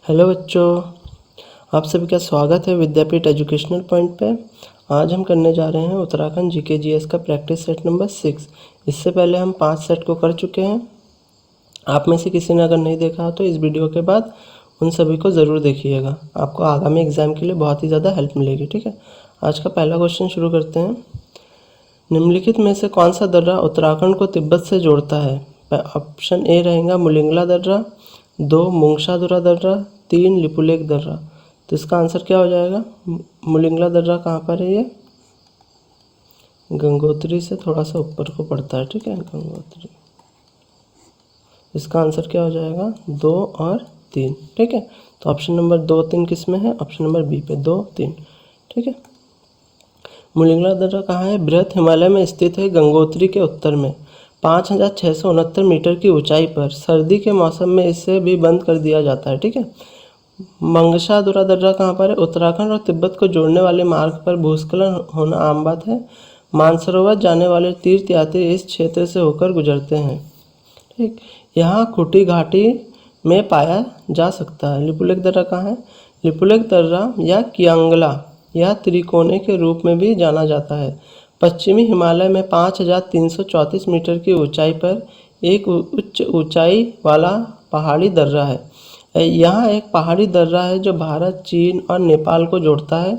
Hello बच्चों, आप सभी का स्वागत है विद्यापीठ एजुकेशनल पॉइंट पे। आज हम करने जा रहे हैं उत्तराखंड जीके जीएस का प्रैक्टिस सेट नंबर 6। इससे पहले हम 5 सेट को कर चुके हैं। आप में से किसी ने अगर नहीं देखा तो इस वीडियो के बाद उन सभी को ज़रूर देखिएगा, आपको आगामी एग्ज़ाम के लिए बहुत ही ज़्यादा हेल्प मिलेगी। ठीक है, आज का पहला क्वेश्चन शुरू करते हैं। निम्नलिखित में से कौन सा दर्रा उत्तराखंड को तिब्बत से जोड़ता है? ऑप्शन ए रहेगा मुलिंगला दर्रा, 2 मुंगशादुरा दर्रा, 3 लिपुलेख दर्रा। तो इसका आंसर क्या हो जाएगा? मुलिंगला दर्रा कहाँ पर है? ये गंगोत्री से थोड़ा सा ऊपर को पड़ता है। ठीक है, गंगोत्री। इसका आंसर क्या हो जाएगा? 2 और 3। ठीक है, तो ऑप्शन नंबर 2, 3 किस में है? ऑप्शन नंबर बी पे 2, 3। ठीक है, मुलिंगला दर्रा कहाँ है? बृहत हिमालय में स्थित है, गंगोत्री के उत्तर में 5669 मीटर की ऊंचाई पर। सर्दी के मौसम में इसे भी बंद कर दिया जाता है। ठीक है, मंगशादुरा दर्रा कहाँ पर है? उत्तराखंड और तिब्बत को जोड़ने वाले मार्ग पर भूस्खलन होना आम बात है। मानसरोवर जाने वाले तीर्थयात्री इस क्षेत्र से होकर गुजरते हैं। ठीक, यहाँ खुटी घाटी में पाया जा सकता है। लिपुलेख दर्रा कहाँ है? लिपुलेख दर्रा या कियांगला यह त्रिकोणे के रूप में भी जाना जाता है। पश्चिमी हिमालय में 5334 मीटर की ऊंचाई पर एक उच्च ऊंचाई वाला पहाड़ी दर्रा है। यहाँ एक पहाड़ी दर्रा है जो भारत, चीन और नेपाल को जोड़ता है।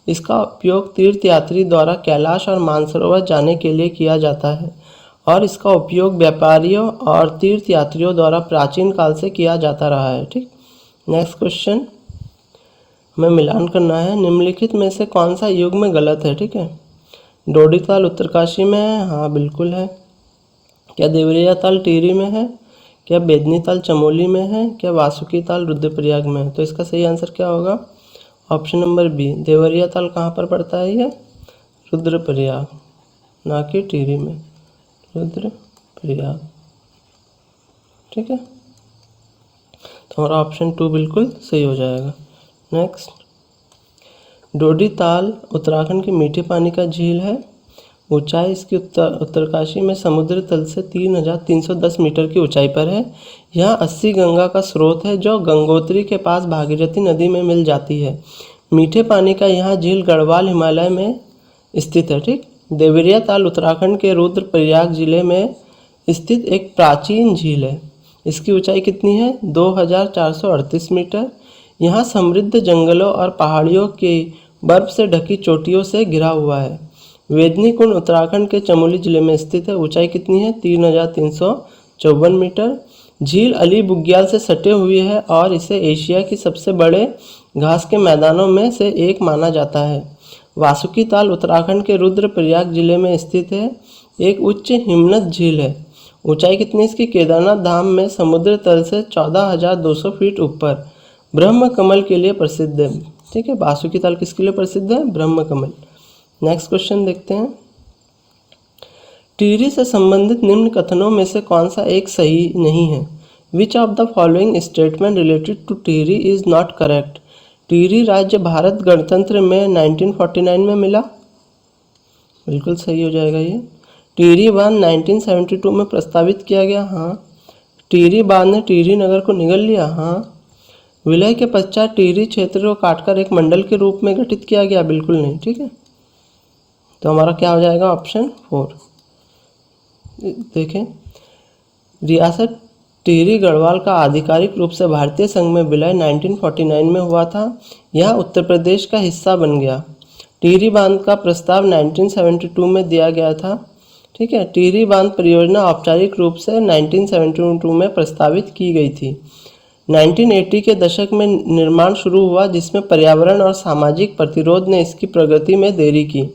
इसका उपयोग तीर्थयात्री द्वारा कैलाश और मानसरोवर जाने के लिए किया जाता है और इसका उपयोग व्यापारियों और तीर्थयात्रियों द्वारा प्राचीन काल से किया जाता रहा है। ठीक, नेक्स्ट क्वेश्चन हमें मिलान करना है। निम्नलिखित में से कौन सा युग्म गलत है? ठीक है, डोडी ताल उत्तरकाशी में है, हाँ बिल्कुल है। क्या देवरिया ताल टिहरी में है? क्या बेदनी ताल चमोली में है? क्या वासुकी ताल रुद्रप्रयाग में है? तो इसका सही आंसर क्या होगा? ऑप्शन नंबर बी, देवरिया ताल कहाँ पर पड़ता है? ये रुद्रप्रयाग, ना कि टिहरी में, रुद्रप्रयाग। ठीक है, तो हमारा ऑप्शन 2 बिल्कुल सही हो जाएगा। नेक्स्ट, डोडी ताल उत्तराखंड की मीठे पानी का झील है। ऊंचाई इसकी उत्तरकाशी में समुद्र तल से 3310 मीटर की ऊंचाई पर है। यह 80 गंगा का स्रोत है जो गंगोत्री के पास भागीरथी नदी में मिल जाती है। मीठे पानी का यह झील गढ़वाल हिमालय में स्थित है। ठीक, देवरिया ताल उत्तराखंड के रुद्रप्रयाग जिले में स्थित एक प्राचीन झील है। इसकी ऊंचाई कितनी है? 2438 मीटर। यहाँ समृद्ध जंगलों और पहाड़ियों की बर्फ से ढकी चोटियों से घिरा हुआ है। वेदनी कुंड उत्तराखंड के चमोली जिले में स्थित है। ऊंचाई कितनी है? 3354 मीटर। झील अली बुग्याल से सटे हुई है और इसे एशिया की सबसे बड़े घास के मैदानों में से एक माना जाता है। वासुकी ताल उत्तराखंड के रुद्रप्रयाग जिले में स्थित है, एक उच्च हिमनद झील है। ऊंचाई कितनी इसकी? केदारनाथ धाम में समुद्र तल से 14,200 फीट ऊपर। ब्रह्म कमल के लिए प्रसिद्ध है। ठीक है, वासुकी ताल किसके लिए प्रसिद्ध है? ब्रह्म कमल। नेक्स्ट क्वेश्चन देखते हैं। टिहरी से संबंधित निम्न कथनों में से कौन सा एक सही नहीं है? Which of the following statement related to Tehri is not correct? Tehri राज्य भारत गणतंत्र में 1949 में मिला, बिल्कुल सही हो जाएगा ये। टिहरी बांध 1972 में प्रस्तावित किया गया, हाँ। टिहरी बांध ने टिहरी नगर को निगल लिया, हाँ। विलय के पश्चात टिहरी क्षेत्र को काटकर एक मंडल के रूप में गठित किया गया, बिल्कुल नहीं। ठीक है, तो हमारा क्या हो जाएगा? ऑप्शन 4। देखें, रियासत टिहरी गढ़वाल का आधिकारिक रूप से भारतीय संघ में विलय 1949 में हुआ था। यह उत्तर प्रदेश का हिस्सा बन गया। टिहरी बांध का प्रस्ताव 1972 में दिया गया था। ठीक है, टिहरी बांध परियोजना औपचारिक रूप से 1972 में प्रस्तावित की गई थी। 1980 के दशक में निर्माण शुरू हुआ, जिसमें पर्यावरण और सामाजिक प्रतिरोध ने इसकी प्रगति में देरी की।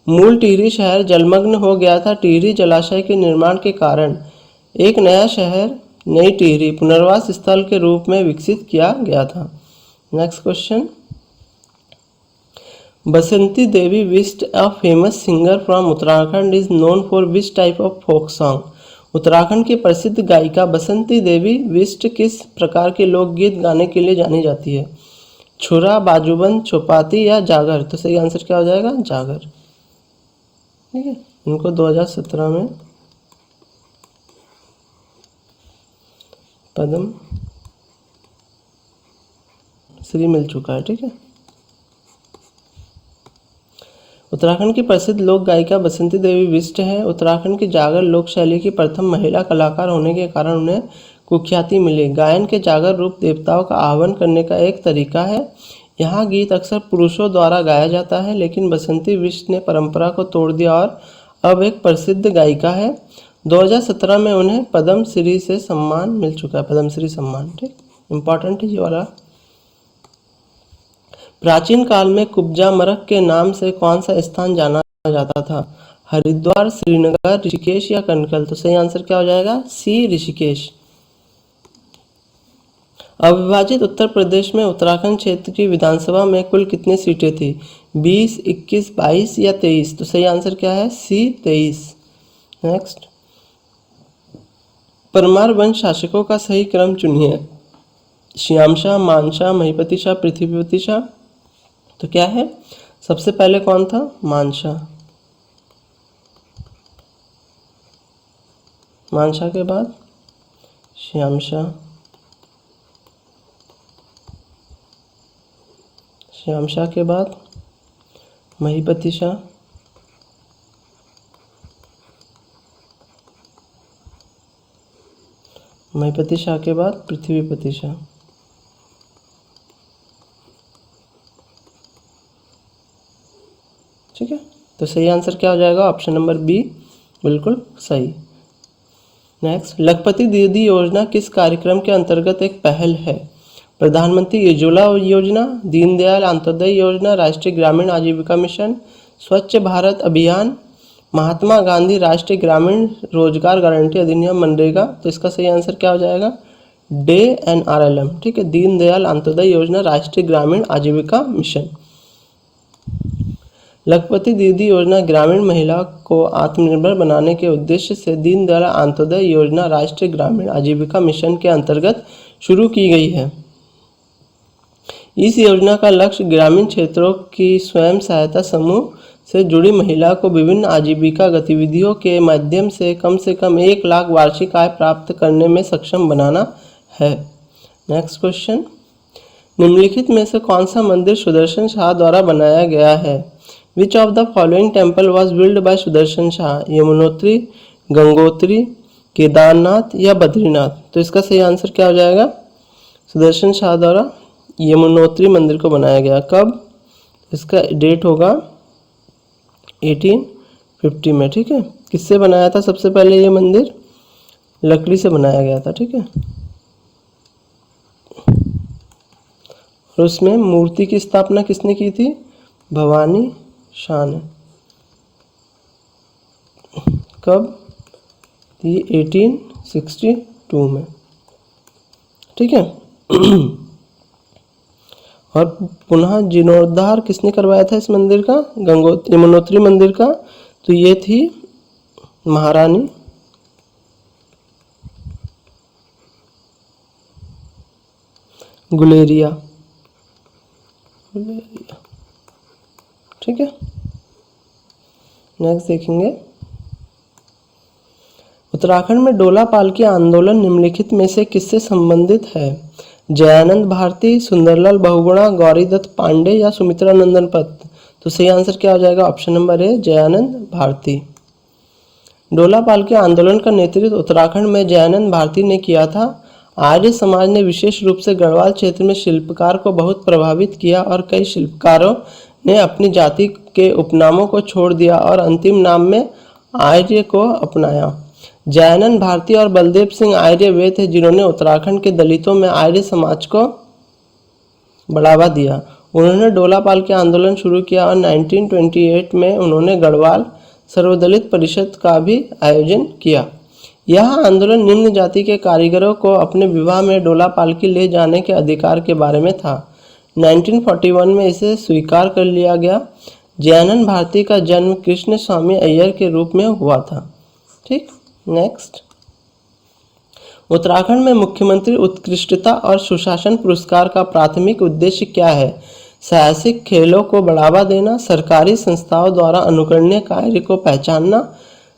मूल टिहरी शहर जलमग्न हो गया था। टिहरी जलाशय के निर्माण के कारण एक नया शहर, नई टिहरी, पुनर्वास स्थल के रूप में विकसित किया गया था। Next question, Basanti Devi was a famous singer from Uttarakhand is known for which type of folk song? Uttarakhand की प्रसिद्ध गायिका बसंती देवी विस्ट किस प्रकार के लोकगीत गाने के लिए जानी जाती है? छुरा, बाजूबंद, छुपाती या जागर? तो सही आंसर क्या हो जाएगा? जागर। ठीक है, इनको 2017 में पद्म श्री मिल चुका है। ठीक है। उत्तराखंड की प्रसिद्ध लोक गायिका बसंती देवी बिष्ट है। उत्तराखंड की जागर लोक शैली की प्रथम महिला कलाकार होने के कारण उन्हें कुख्याति मिली। गायन के जागर रूप देवताओं का आह्वान करने का एक तरीका है। यहाँ गीत अक्सर पुरुषों द्वारा गाया जाता है, लेकिन बसंती बिष्ट ने परंपरा को तोड़ दिया और अब एक प्रसिद्ध गायिका है। 2017 में उन्हें पद्म श्री से सम्मान मिल चुका है, पद्म श्री सम्मान। ठीक, इंपॉर्टेंट है ये वाला। प्राचीन काल में कुब्जा मरक के नाम से कौन सा स्थान जाना जाता था? हरिद्वार, श्रीनगर, ऋषिकेश या कनकल? तो सही आंसर क्या हो जाएगा? सी, ऋषिकेश। अविभाजित उत्तर प्रदेश में उत्तराखंड क्षेत्र की विधानसभा में कुल कितनी सीटें थी? 20, 21, 22 या 23? तो सही आंसर क्या है? सी, 23। नेक्स्ट, परमार वंश शासकों का सही क्रम चुनिए। श्यामशाह, मानशाह, महिपति शाह, पृथ्वीपति शाह? तो क्या है? सबसे पहले कौन था? मानशाह। मानशाह के बाद श्यामशाह, श्यामशाह के बाद महिपति शाह, महिपति शाह के बाद पृथ्वीपति शाह। ठीक है, तो सही आंसर क्या हो जाएगा? ऑप्शन नंबर बी, बिल्कुल सही। नेक्स्ट, लखपति दीदी योजना किस कार्यक्रम के अंतर्गत एक पहल है? प्रधानमंत्री उज्ज्वला योजना, दीनदयाल अंत्योदय योजना, राष्ट्रीय ग्रामीण आजीविका मिशन, स्वच्छ भारत अभियान, महात्मा गांधी राष्ट्रीय ग्रामीण रोजगार गारंटी अधिनियम, मनरेगा? तो इसका सही आंसर क्या हो जाएगा? Day NRLM। ठीक है, दीनदयाल अंत्योदय योजना, राष्ट्रीय ग्रामीण आजीविका मिशन। लखपति दीदी योजना ग्रामीण महिला को आत्मनिर्भर बनाने के उद्देश्य से दीनदयाल अंत्योदय योजना राष्ट्रीय ग्रामीण आजीविका मिशन के अंतर्गत शुरू की गई है। इस योजना का लक्ष्य ग्रामीण क्षेत्रों की स्वयं सहायता समूह से जुड़ी महिला को विभिन्न आजीविका गतिविधियों के माध्यम से कम 1 लाख वार्षिक आय प्राप्त करने में सक्षम बनाना है। नेक्स्ट क्वेश्चन, निम्नलिखित में से कौन सा मंदिर सुदर्शन शाह द्वारा बनाया गया है? Which of the following temple was build by Sudarshan Shah? Yamunotri, Gangotri, Kedarnath या बद्रीनाथ? तो इसका सही आंसर क्या हो जाएगा? सुदर्शन शाह द्वारा यमुनोत्री मंदिर को बनाया गया। कब? इसका डेट होगा 1850 में। ठीक है, किससे बनाया था सबसे पहले ये मंदिर? लकड़ी से बनाया गया था। ठीक है, और उसमें मूर्ति की स्थापना किसने की थी? भवानी शाह ने। कब? ये 1862 में। ठीक है, और पुनः जीर्णोद्धार किसने करवाया था इस मंदिर का? यमुनोत्री मंदिर का? तो ये थी महारानी गुलेरिया। ठीक है, नेक्स्ट देखेंगे, उत्तराखंड में डोला पालकी आंदोलन निम्नलिखित में से किससे संबंधित है? जयानंद भारती, सुंदरलाल बहुगुणा, गौरीदत्त पांडे या सुमित्रा नंदन पत? तो सही आंसर क्या हो जाएगा? Option number A, Jayanand Bharati. डोला पालकी आंदोलन का नेतृत्व उत्तराखंड में जयानंद भारती ने किया था। आर्य समाज ने विशेष रूप से गढ़वाल क्षेत्र में शिल्पकार को बहुत प्रभावित किया और कई शिल्पकारों ने अपनी जाति के उपनामों को छोड़ दिया और अंतिम नाम में आर्य को अपनाया। जयानंद भारती और बलदेव सिंह आर्य वे थे जिन्होंने उत्तराखंड के दलितों में आर्य समाज को बढ़ावा दिया। उन्होंने डोला पालकी आंदोलन शुरू किया और 1928 में उन्होंने गढ़वाल सर्वदलित परिषद का भी आयोजन किया। यह आंदोलन निम्न जाति के कारीगरों को अपने विवाह में डोला पालकी ले जाने के अधिकार के बारे में था। 1941 में इसे स्वीकार कर लिया गया। जयानंद भारती का जन्म कृष्ण स्वामी अय्यर के रूप में हुआ था। ठीक, नेक्स्ट, उत्तराखंड में मुख्यमंत्री उत्कृष्टता और सुशासन पुरस्कार का प्राथमिक उद्देश्य क्या है? साहसिक खेलों को बढ़ावा देना, सरकारी संस्थाओं द्वारा अनुकरणीय कार्य को पहचानना,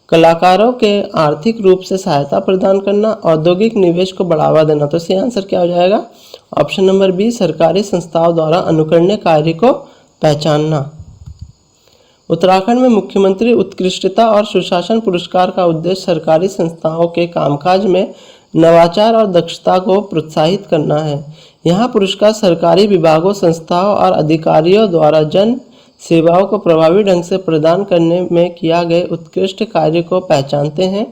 कलाकारों के आर्थिक रूप से सहायता प्रदान करना, औद्योगिक निवेश को बढ़ावा देना। तो इसका आंसर क्या हो जाएगा? ऑप्शन नंबर बी, सरकारी संस्थाओं द्वारा अनुकरणीय कार्य को पहचानना। उत्तराखंड में मुख्यमंत्री उत्कृष्टता और सुशासन पुरस्कार का उद्देश्य सरकारी संस्थाओं के कामकाज में नवाचार और दक्षता को प्रोत्साहित करना है। यह पुरस्कार सरकारी विभागों, संस्थाओं और अधिकारियों द्वारा जन सेवाओं को प्रभावी ढंग से प्रदान करने में किया गए उत्कृष्ट कार्य को पहचानते हैं।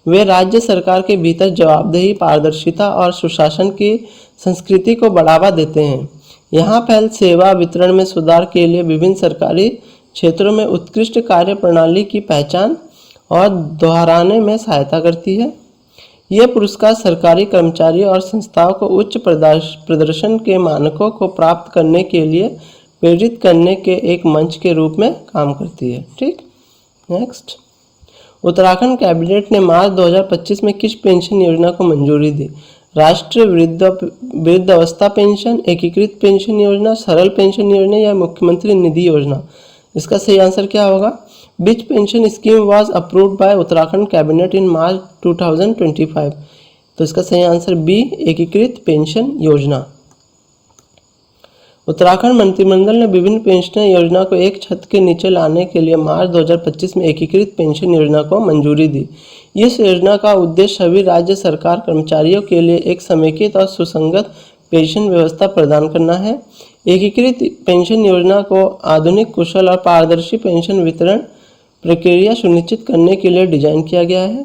वे राज्य सरकार के भीतर जवाबदेही, पारदर्शिता और सुशासन की संस्कृति को बढ़ावा देते हैं। यहाँ पहल सेवा वितरण में सुधार के लिए विभिन्न सरकारी क्षेत्रों में उत्कृष्ट कार्य प्रणाली की पहचान और दोहराने में सहायता करती है। यह पुरस्कार सरकारी कर्मचारियों और संस्थाओं को उच्च प्रदर्शन के मानकों को प्राप्त करने के लिए प्रेरित करने के एक मंच के रूप में काम करती है। ठीक, नेक्स्ट, उत्तराखंड कैबिनेट ने मार्च 2025 में किस पेंशन योजना को मंजूरी दी? राष्ट्रीय वृद्धावस्था पेंशन, एकीकृत पेंशन योजना, सरल पेंशन योजना या मुख्यमंत्री निधि योजना? इसका सही आंसर क्या होगा? Which pension scheme was approved by Uttarakhand cabinet in March 2025? तो इसका सही आंसर बी, एकीकृत पेंशन योजना। उत्तराखंड मंत्रिमंडल ने विभिन्न पेंशन योजना को एक छत के नीचे लाने के लिए मार्च 2025 में एकीकृत पेंशन योजना को मंजूरी दी। इस योजना का उद्देश्य सभी राज्य सरकार कर्मचारियों के लिए एक समेकित और सुसंगत पेंशन व्यवस्था प्रदान करना है। एकीकृत पेंशन योजना को आधुनिक, कुशल और पारदर्शी पेंशन वितरण प्रक्रिया सुनिश्चित करने के लिए डिजाइन किया गया है।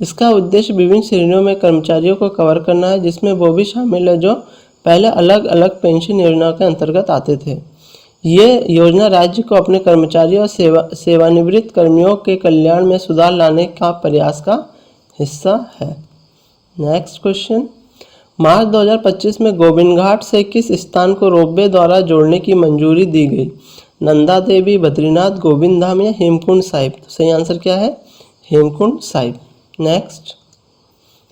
इसका उद्देश्य विभिन्न श्रेणियों में कर्मचारियों को कवर करना है, जिसमें वो भी शामिल है जो पहले अलग अलग पेंशन योजना के अंतर्गत आते थे। ये योजना राज्य को अपने कर्मचारियों और सेवानिवृत्त कर्मियों के कल्याण में सुधार लाने का प्रयास का हिस्सा है। नेक्स्ट क्वेश्चन, मार्च 2025 में गोविंद घाट से किस स्थान को रोपवे द्वारा जोड़ने की मंजूरी दी गई? नंदा देवी, बद्रीनाथ, गोविंद धाम या हेमकुंड साहिब? तो सही आंसर क्या है? हेमकुंड साहिब। नेक्स्ट,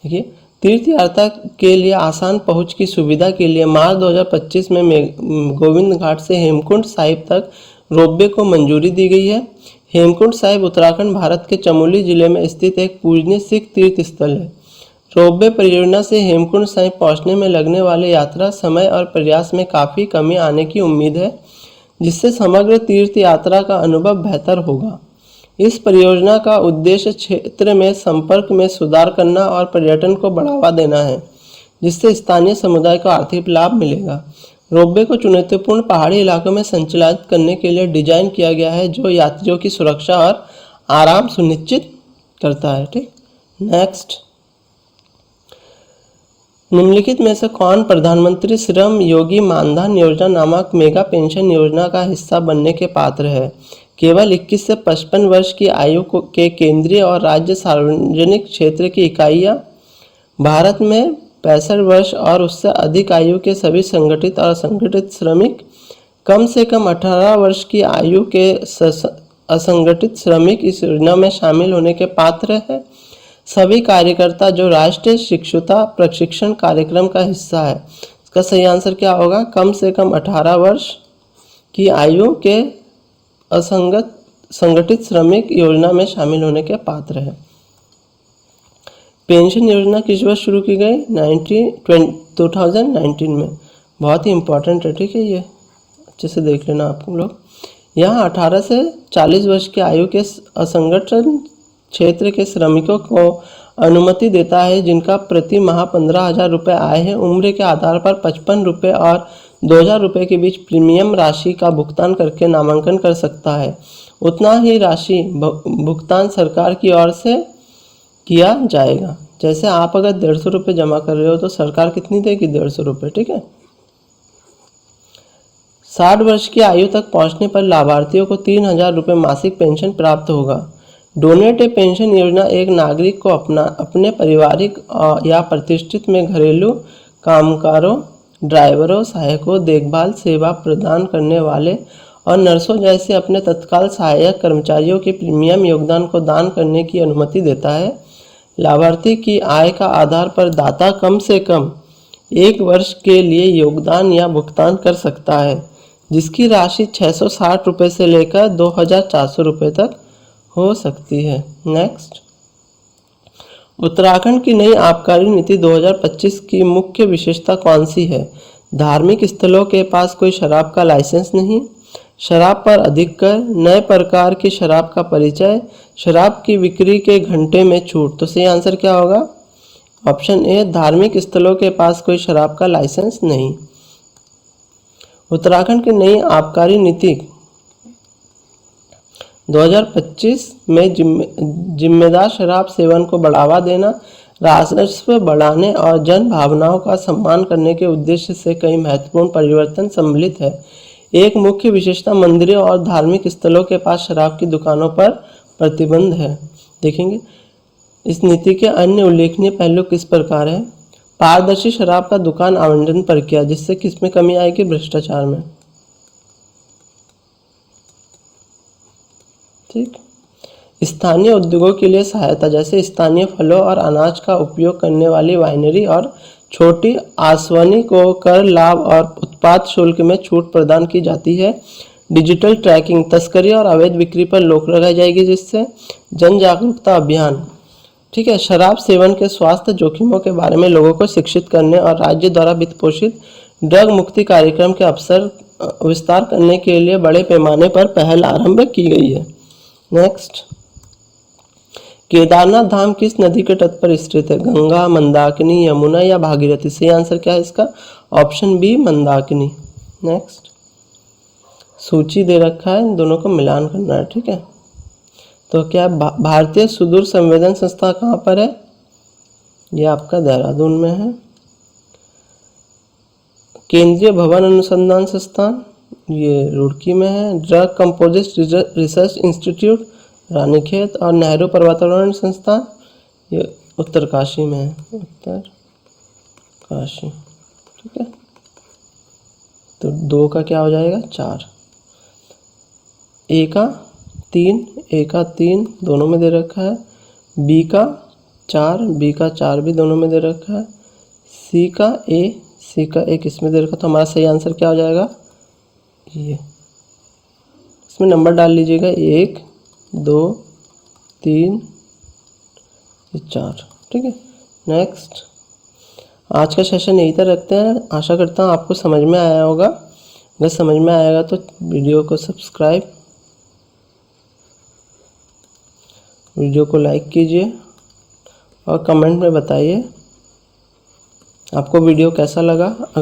देखिए, तीर्थ यात्रा के लिए आसान पहुंच की सुविधा के लिए मार्च 2025 में गोविंद घाट से हेमकुंड साहिब तक रोपवे को मंजूरी दी गई है। हेमकुंड साहिब उत्तराखंड, भारत के चमोली जिले में स्थित एक पूजनीय सिख तीर्थ स्थल है। रोपवे परियोजना से हेमकुंड साहिब पहुंचने में लगने वाले यात्रा समय और प्रयास में काफ़ी कमी आने की उम्मीद है, जिससे समग्र तीर्थ यात्रा का अनुभव बेहतर होगा। इस परियोजना का उद्देश्य क्षेत्र में संपर्क में सुधार करना और पर्यटन को बढ़ावा देना है, जिससे स्थानीय समुदाय को आर्थिक लाभ मिलेगा। रोपवे को चुनौतीपूर्ण पहाड़ी इलाकों में संचालित करने के लिए डिजाइन किया गया है, जो यात्रियों की सुरक्षा और आराम सुनिश्चित करता है। ठीक, नेक्स्ट, निम्नलिखित में से कौन प्रधानमंत्री श्रम योगी मानधन योजना नामक मेगा पेंशन योजना का हिस्सा बनने के पात्र है? केवल 21 से 55 वर्ष की आयु के केंद्रीय और राज्य सार्वजनिक क्षेत्र की इकाइयाँ, भारत में 65 वर्ष और उससे अधिक आयु के सभी संगठित और असंगठित श्रमिक, कम से कम 18 वर्ष की आयु के असंगठित श्रमिक इस योजना में शामिल होने के पात्र हैं। सभी कार्यकर्ता जो राष्ट्रीय शिक्षुता प्रशिक्षण कार्यक्रम का हिस्सा है। इसका सही आंसर क्या होगा? कम से कम 18 वर्ष की आयु के संगठित श्रमिक योजना में शामिल होने के पात्र है। पेंशन योजना किस वर्ष शुरू की गई? 2019 में। बहुत ही इंपॉर्टेंट है, ठीक है, ये अच्छे से देख लेना आप लोग। यहाँ 18 से 40 वर्ष की आयु के असंगठित क्षेत्र के श्रमिकों को अनुमति देता है, जिनका प्रति माह 15,000 रुपये आय है। उम्र के आधार पर 55 रुपये और 2,000 रुपये के बीच प्रीमियम राशि का भुगतान करके नामांकन कर सकता है। उतना ही राशि भुगतान सरकार की ओर से किया जाएगा। जैसे आप अगर 150 रुपये जमा कर रहे हो तो सरकार कितनी देगी? 150 रुपये। ठीक है। 60 वर्ष की आयु तक पहुंचने पर लाभार्थियों को 3,000 रुपये मासिक पेंशन प्राप्त होगा। डोनेट ए पेंशन योजना एक नागरिक को अपने पारिवारिक या प्रतिष्ठित में घरेलू कामगारों, ड्राइवरों, सहायकों, देखभाल सेवा प्रदान करने वाले और नर्सों जैसे अपने तत्काल सहायक कर्मचारियों के प्रीमियम योगदान को दान करने की अनुमति देता है। लाभार्थी की आय का आधार पर दाता कम से कम 1 वर्ष के लिए योगदान या भुगतान कर सकता है, जिसकी राशि 660 रुपये से लेकर 2,400 रुपये तक हो सकती है। नेक्स्ट, उत्तराखंड की नई आबकारी नीति 2025 की मुख्य विशेषता कौन सी है? धार्मिक स्थलों के पास कोई शराब का लाइसेंस नहीं, शराब पर अधिक कर, नए प्रकार की शराब का परिचय, शराब की बिक्री के घंटे में छूट। तो सही आंसर क्या होगा? ऑप्शन ए, धार्मिक स्थलों के पास कोई शराब का लाइसेंस नहीं। उत्तराखंड की नई आबकारी नीति 2025 में जिम्मेदार शराब सेवन को बढ़ावा देना, राजस्व बढ़ाने और जन भावनाओं का सम्मान करने के उद्देश्य से कई महत्वपूर्ण परिवर्तन सम्मिलित है। एक मुख्य विशेषता मंदिरों और धार्मिक स्थलों के पास शराब की दुकानों पर प्रतिबंध है। देखेंगे इस नीति के अन्य उल्लेखनीय पहलू किस प्रकार है? पारदर्शी शराब का दुकान आवंटन प्रक्रिया, जिससे किसमें कमी आएगी? भ्रष्टाचार में। ठीक। स्थानीय उद्योगों के लिए सहायता, जैसे स्थानीय फलों और अनाज का उपयोग करने वाली वाइनरी और छोटी आसवनी को कर लाभ और उत्पाद शुल्क में छूट प्रदान की जाती है। डिजिटल ट्रैकिंग, तस्करी और अवैध बिक्री पर रोक लगाई जाएगी, जिससे जन जागरूकता अभियान। ठीक है। शराब सेवन के स्वास्थ्य जोखिमों के बारे में लोगों को शिक्षित करने और राज्य द्वारा वित्त पोषित ड्रग मुक्ति कार्यक्रम के अवसर विस्तार करने के लिए बड़े पैमाने पर पहल आरंभ की गई है। नेक्स्ट, केदारनाथ धाम किस नदी के तट पर स्थित है? गंगा, मंदाकिनी, यमुना या भागीरथी? सही आंसर क्या है इसका? Option B, Mandakini. नेक्स्ट, सूची दे रखा है, इन दोनों को मिलान करना है। ठीक है। तो क्या भारतीय सुदूर संवेदन संस्था कहाँ पर है? ये आपका देहरादून में है। केंद्रीय भवन अनुसंधान संस्थान, ये रुड़की में है। Drug composite research institute, Ranikhet. और नेहरू पर्वतारोहण संस्थान, ये उत्तरकाशी में है। उत्तरकाशी। ठीक है। तो 2 का क्या हो जाएगा? 4। ए का 3 दोनों में दे रखा है। बी का 4 भी दोनों में दे रखा है। सी का 1 इसमें दे रखा। तो हमारा सही आंसर क्या हो जाएगा? ये इसमें नंबर डाल लीजिएगा, 1 2 3 4। ठीक है। नेक्स्ट, आज का सेशन यहीं तक रखते हैं। आशा करता हूँ आपको समझ में आया होगा। अगर समझ में आएगा तो वीडियो को सब्सक्राइब, वीडियो को लाइक कीजिए और कमेंट में बताइए आपको वीडियो कैसा लगा।